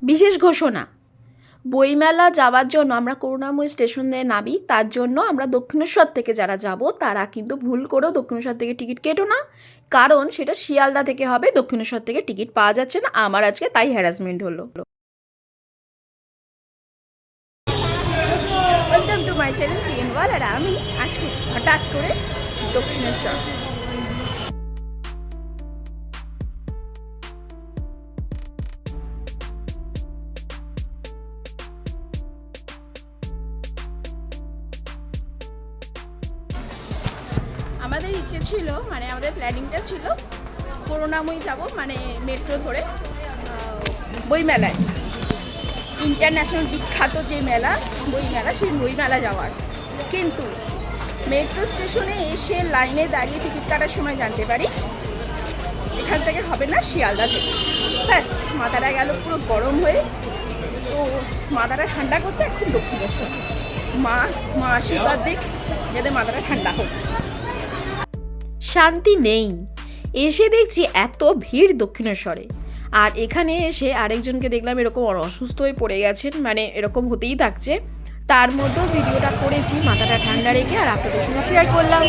বিশেষ ঘোষণা, বইমেলা যাওয়ার জন্য আমরা করুণাময়ী স্টেশনে নামি। তার জন্য আমরা দক্ষিণেশ্বর থেকে যারা যাব তারা কিন্তু ভুল করেও দক্ষিণেশ্বর থেকে টিকিট কেটো না, কারণ সেটা শিয়ালদা থেকে হবে। দক্ষিণেশ্বর থেকে টিকিট পাওয়া যাচ্ছে না। আমার আজকে তাই হ্যারাসমেন্ট হলো। ওয়েলকাম টু মাই চ্যানেল পিএনওয়াল। আর আমি আজকে হঠাৎ করে দক্ষিণেশ্বর। আমাদের ইচ্ছে ছিল, মানে আমাদের প্ল্যানিংটা ছিল করুণাময়ী যাব, মানে মেট্রো ধরে বইমেলায়, ইন্টারন্যাশনাল বিখ্যাত যে মেলা বইমেলা, সেই বইমেলা যাওয়ার। কিন্তু মেট্রো স্টেশনে এসে লাইনে দাঁড়িয়ে টিকিট কাটার সময় জানতে পারি এখান থেকে হবে না, শিয়ালদা থেকে। ব্যাস মাথাটা গেল পুরো গরম হয়ে। তো মাথাটা ঠান্ডা করতে এখন দক্ষিণেশ্বর। মা আশীর্বাদ দিক যাতে মাথাটা ঠান্ডা হোক। শান্তি নেই, এসে দেখছি এত ভিড় দক্ষিণেশ্বরে। আর এখানে এসে আরেকজনকে দেখলাম এরকম অসুস্থ হয়ে পড়ে গেছেন, মানে এরকম হতেই থাকছে। তার মধ্যেও ভিডিওটা করেছি মাথাটা ঠান্ডা রেখে, আর আপনাদের সঙ্গে শেয়ার করলাম।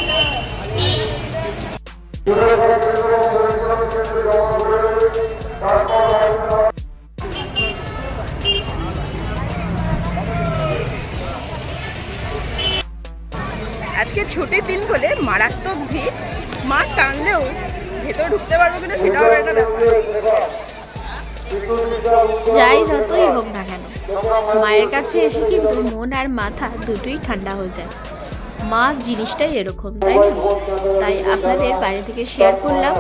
আজকে ছুটির দিন বলে মারাত্মক ভিড়। মা টানলেও ভেতরে ঢুকতে পারবো কিনা সেটাও একটা ব্যাপার। যাই যতই হোক না কেন, মায়ের কাছে এসে কিন্তু মন আর মাথা দুটোই ঠান্ডা হয়ে যায়। মা জিনিসটাই এরকম, তাই না? তাই আপনাদের বাইরে থেকে শেয়ার করলাম।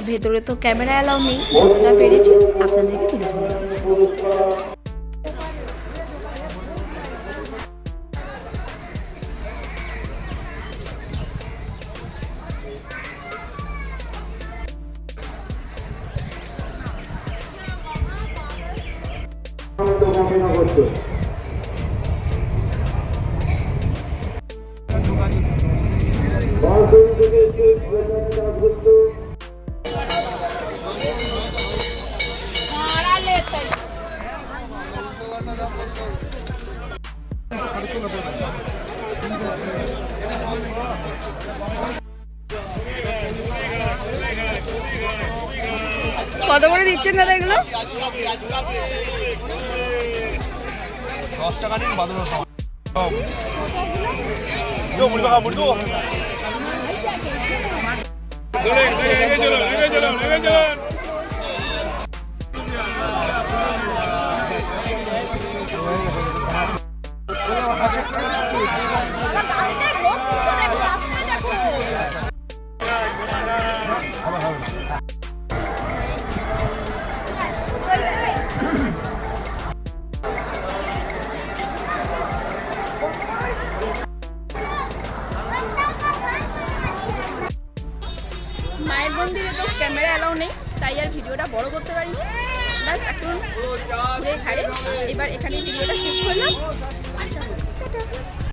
ভেতরে তো ক্যামেরা অ্যালাউ নেই, যতটা পেরেছি আপনাদেরকে তুলে ধরলাম। কত করে দিচ্ছেন দাদা এগুলো? 10 টাকা দিন বাদুড় খাওয়া। মায়ের মন্দিরে তো ক্যামেরা অ্যালাউ নেই, তাই আর ভিডিওটা বড় করতে পারিনি। ব্যাস এখন ঘুরে ঘাড়ে এবার এখানে ভিডিওটা শেষ করলাম।